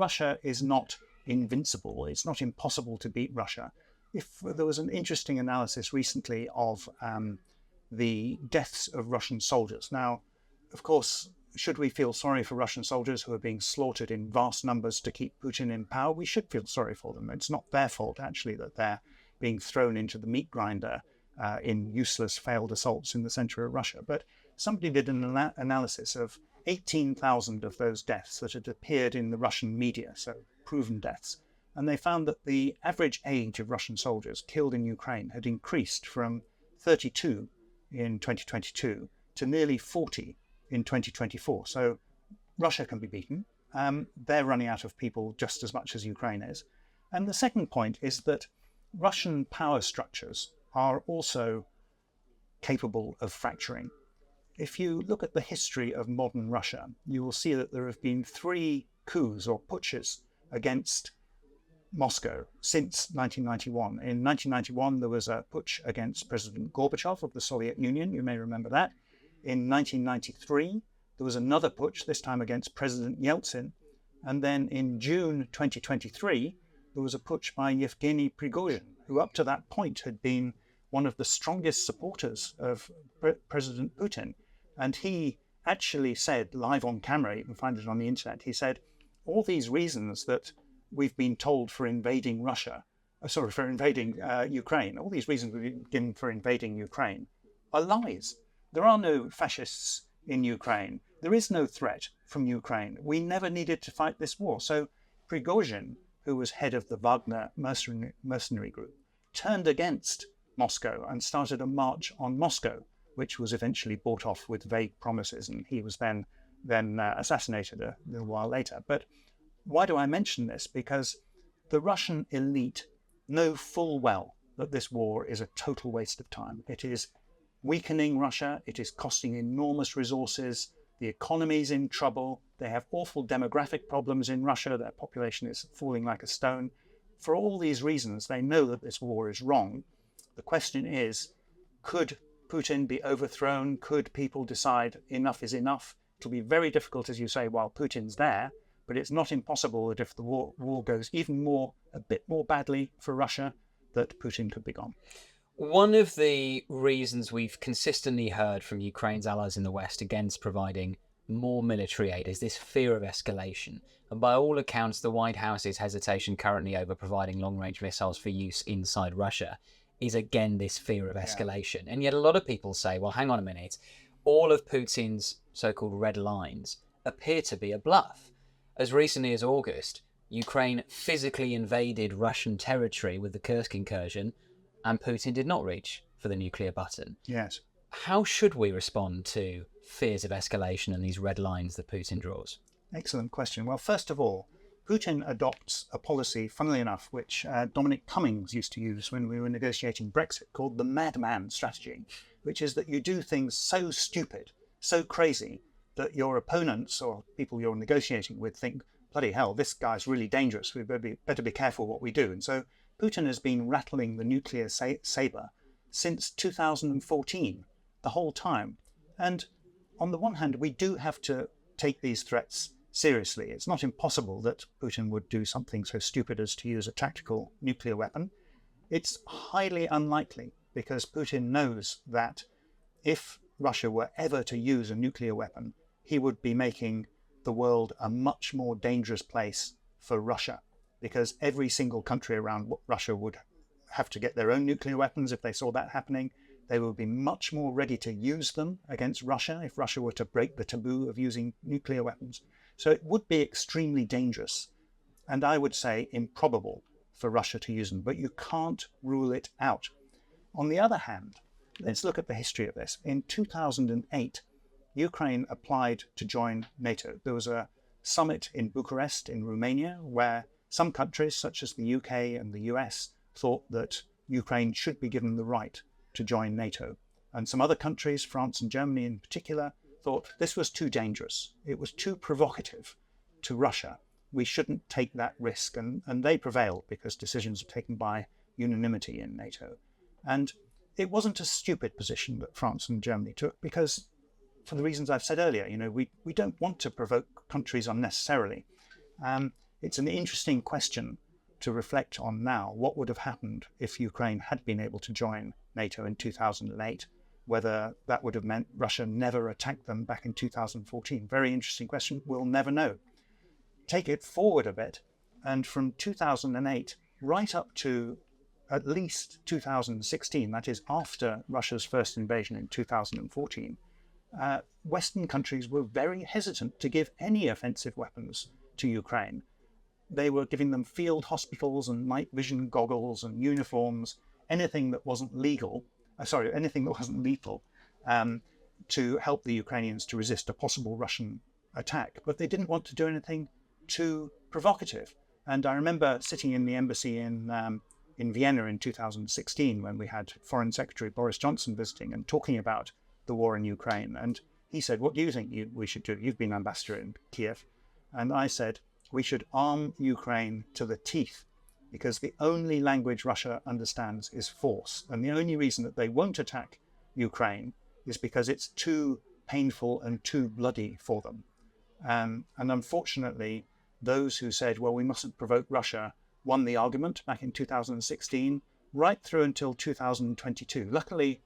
Russia is not invincible. It's not impossible to beat Russia. There was an interesting analysis recently of the deaths of Russian soldiers. Now, of course, should we feel sorry for Russian soldiers who are being slaughtered in vast numbers to keep Putin in power? We should feel sorry for them. It's not their fault, actually, that they're being thrown into the meat grinder in useless failed assaults in the center of Russia. But somebody did an analysis of 18,000 of those deaths that had appeared in the Russian media, so proven deaths. And they found that the average age of Russian soldiers killed in Ukraine had increased from 32 in 2022 to nearly 40 in 2024. So Russia can be beaten. They're running out of people just as much as Ukraine is. And the second point is that Russian power structures are also capable of fracturing. If you look at the history of modern Russia, you will see that there have been 3 coups or putsches against Moscow since 1991. In 1991, there was a putsch against President Gorbachev of the Soviet Union. You may remember that. In 1993, there was another putsch, this time against President Yeltsin. And then in June 2023, there was a putsch by Yevgeny Prigozhin, who up to that point had been one of the strongest supporters of President Putin. And he actually said live on camera, you can find it on the internet, he said, all these reasons that we've been told for invading Ukraine, all these reasons we've been given for invading Ukraine are lies. There are no fascists in Ukraine. There is no threat from Ukraine. We never needed to fight this war. So Prigozhin, who was head of the Wagner mercenary group, turned against Moscow and started a march on Moscow, which was eventually bought off with vague promises, and he was then assassinated a little while later. But why do I mention this? Because the Russian elite know full well that this war is a total waste of time. It is weakening Russia. It is costing enormous resources. The economy's in trouble. They have awful demographic problems in Russia. Their population is falling like a stone. For all these reasons, they know that this war is wrong. The question is, could Putin be overthrown? Could people decide enough is enough? It'll be very difficult, as you say, while Putin's there, but it's not impossible that if the war goes a bit more badly for Russia, that Putin could be gone. One of the reasons we've consistently heard from Ukraine's allies in the West against providing more military aid is this fear of escalation. And by all accounts, the White House's hesitation currently over providing long-range missiles for use inside Russia is again this fear of escalation. And yet a lot of people say, well, hang on a minute, all of Putin's so-called red lines appear to be a bluff. As recently as August, Ukraine physically invaded Russian territory with the Kursk incursion, and Putin did not reach for the nuclear button. Yes. How should we respond to fears of escalation and these red lines that Putin draws? Excellent question. Well, first of all, Putin adopts a policy, funnily enough, which Dominic Cummings used to use when we were negotiating Brexit, called the madman strategy, which is that you do things so stupid, so crazy, that your opponents or people you're negotiating with think, bloody hell, this guy's really dangerous. We better be careful what we do. And so Putin has been rattling the nuclear saber since 2014, the whole time. And on the one hand, we do have to take these threats seriously. It's not impossible that Putin would do something so stupid as to use a tactical nuclear weapon. It's highly unlikely because Putin knows that if Russia were ever to use a nuclear weapon, he would be making the world a much more dangerous place for Russia, because every single country around Russia would have to get their own nuclear weapons if they saw that happening. They would be much more ready to use them against Russia if Russia were to break the taboo of using nuclear weapons. So it would be extremely dangerous, and I would say improbable for Russia to use them, but you can't rule it out. On the other hand, let's look at the history of this. In 2008, Ukraine applied to join NATO. There was a summit in Bucharest in Romania where some countries, such as the UK and the US, thought that Ukraine should be given the right to join NATO. And some other countries, France and Germany in particular, thought this was too dangerous. It was too provocative to Russia. We shouldn't take that risk. And they prevailed because decisions were taken by unanimity in NATO. And it wasn't a stupid position that France and Germany took because, for the reasons I've said earlier, we don't want to provoke countries unnecessarily. it's an interesting question to reflect on now. What would have happened if Ukraine had been able to join NATO in 2008? Whether that would have meant Russia never attacked them back in 2014. Very interesting question. We'll never know. Take it forward a bit, and from 2008 right up to at least 2016, that is after Russia's first invasion in 2014, Western countries were very hesitant to give any offensive weapons to Ukraine. They were giving them field hospitals and night vision goggles and uniforms, anything that wasn't legal, anything that wasn't lethal, to help the Ukrainians to resist a possible Russian attack. But they didn't want to do anything too provocative. And I remember sitting in the embassy in Vienna in 2016 when we had Foreign Secretary Boris Johnson visiting and talking about the war in Ukraine. And he said, what do you think we should do? You've been ambassador in Kiev. And I said, we should arm Ukraine to the teeth, because the only language Russia understands is force. And the only reason that they won't attack Ukraine is because it's too painful and too bloody for them. And unfortunately, those who said, well, we mustn't provoke Russia, won the argument back in 2016, right through until 2022. Luckily,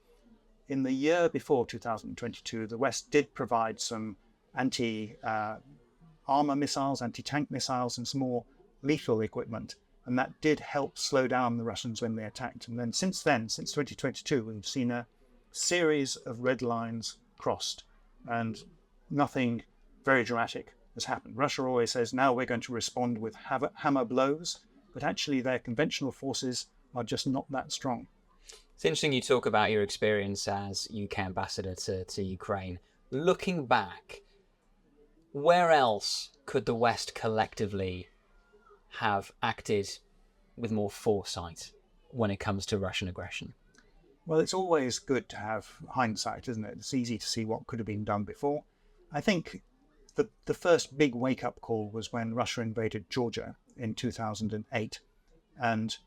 in the year before 2022, the West did provide some anti-armor missiles, anti-tank missiles, and some more lethal equipment. And that did help slow down the Russians when they attacked. And then, since 2022, we've seen a series of red lines crossed, and nothing very dramatic has happened. Russia always says, now we're going to respond with hammer blows, but actually their conventional forces are just not that strong. It's interesting you talk about your experience as UK ambassador to Ukraine. Looking back, where else could the West collectively have acted with more foresight when it comes to Russian aggression? Well, it's always good to have hindsight, isn't it? It's easy to see what could have been done before. I think the first big wake-up call was when Russia invaded Georgia in 2008. And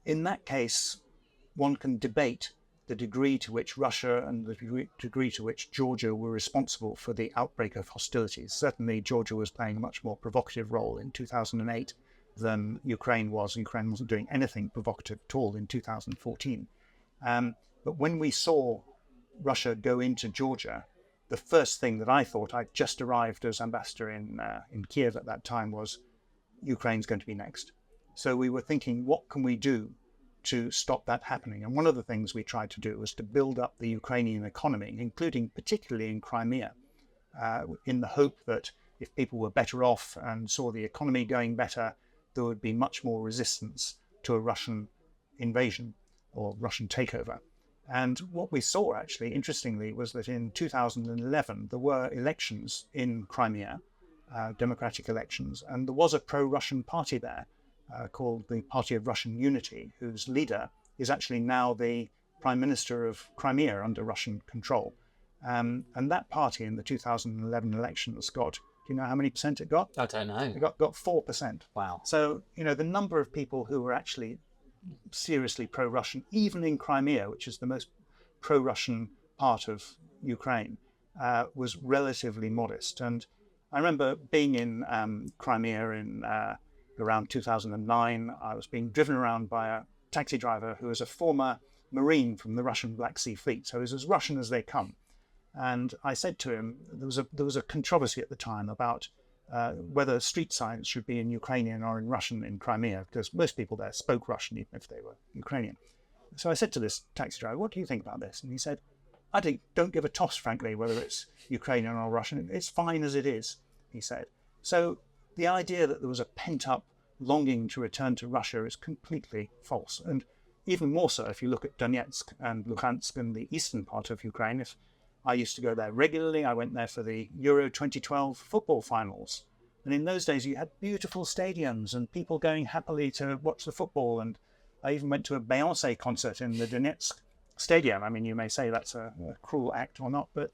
in that case, one can debate the degree to which Russia and the degree to which Georgia were responsible for the outbreak of hostilities. Certainly, Georgia was playing a much more provocative role in 2008 than Ukraine was. Ukraine wasn't doing anything provocative at all in 2014. But when we saw Russia go into Georgia, the first thing that I thought, I'd just arrived as ambassador in Kiev at that time, was Ukraine's going to be next. So we were thinking, what can we do to stop that happening? And one of the things we tried to do was to build up the Ukrainian economy, including particularly in Crimea, in the hope that if people were better off and saw the economy going better, there would be much more resistance to a Russian invasion or Russian takeover. And what we saw, actually, interestingly, was that in 2011, there were elections in Crimea, democratic elections, and there was a pro-Russian party there called the Party of Russian Unity, whose leader is actually now the Prime Minister of Crimea under Russian control. And that party in the 2011 elections got, do you know how many percent it got? I don't know. It got 4%. Wow. So, the number of people who were actually seriously pro-Russian, even in Crimea, which is the most pro-Russian part of Ukraine, was relatively modest. And I remember being in Crimea in around 2009. I was being driven around by a taxi driver who was a former Marine from the Russian Black Sea Fleet, so he was as Russian as they come. And I said to him, there was a controversy at the time about whether street signs should be in Ukrainian or in Russian in Crimea, because most people there spoke Russian, even if they were Ukrainian. So I said to this taxi driver, what do you think about this? And he said, I don't give a toss, frankly, whether it's Ukrainian or Russian. It's fine as it is, he said. So the idea that there was a pent-up longing to return to Russia is completely false. And even more so if you look at Donetsk and Luhansk and the eastern part of Ukraine. If I used to go there regularly. I went there for the Euro 2012 football finals. And in those days, you had beautiful stadiums and people going happily to watch the football. And I even went to a Beyoncé concert in the Donetsk stadium. I mean, you may say that's a cruel act or not, but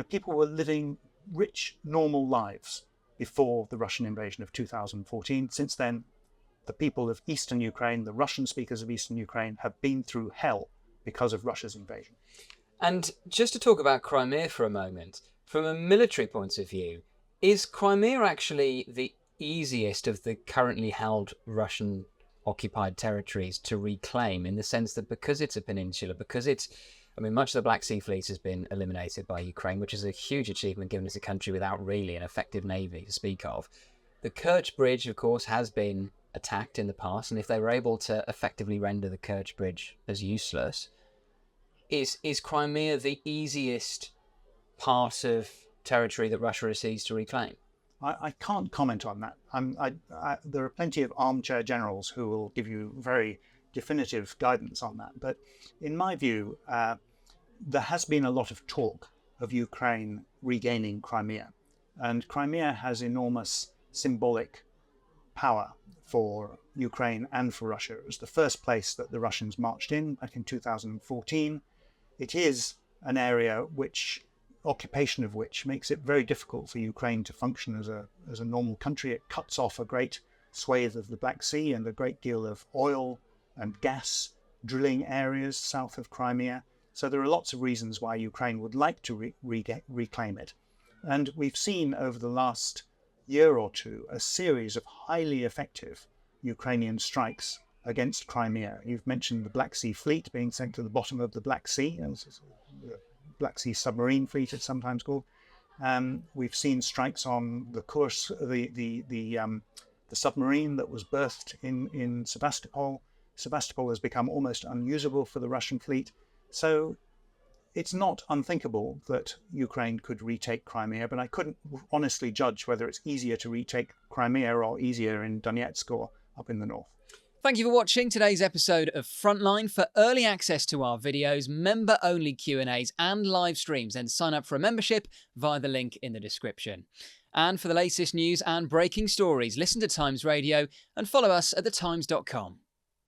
people were living rich, normal lives before the Russian invasion of 2014. Since then, the people of eastern Ukraine, the Russian speakers of eastern Ukraine, have been through hell because of Russia's invasion. And just to talk about Crimea for a moment, from a military point of view, Is Crimea actually the easiest of the currently held Russian occupied territories to reclaim, in the sense that because it's a peninsula, much of the Black Sea Fleet has been eliminated by Ukraine, which is a huge achievement given it's a country without really an effective navy to speak of. The Kerch Bridge, of course, has been attacked in the past, and if they were able to effectively render the Kerch Bridge as useless, is Crimea the easiest part of territory that Russia has seized to reclaim? I can't comment on that. There are plenty of armchair generals who will give you very definitive guidance on that. But in my view, there has been a lot of talk of Ukraine regaining Crimea. And Crimea has enormous symbolic power for Ukraine and for Russia. It was the first place that the Russians marched in back in 2014. It is an area occupation of which makes it very difficult for Ukraine to function as a normal country. It cuts off a great swathe of the Black Sea and a great deal of oil and gas drilling areas south of Crimea. So there are lots of reasons why Ukraine would like to reclaim it. And we've seen over the last year or two a series of highly effective Ukrainian strikes against Crimea. You've mentioned the Black Sea Fleet being sent to the bottom of the Black Sea. Black Sea Submarine Fleet, it's sometimes called. We've seen strikes on the course, the submarine that was berthed in Sevastopol. Sevastopol has become almost unusable for the Russian fleet. So it's not unthinkable that Ukraine could retake Crimea, but I couldn't honestly judge whether it's easier to retake Crimea or easier in Donetsk or up in the north. Thank you for watching today's episode of Frontline. For early access to our videos, member-only Q&As and live streams, then sign up for a membership via the link in the description. And for the latest news and breaking stories, listen to Times Radio and follow us at thetimes.com.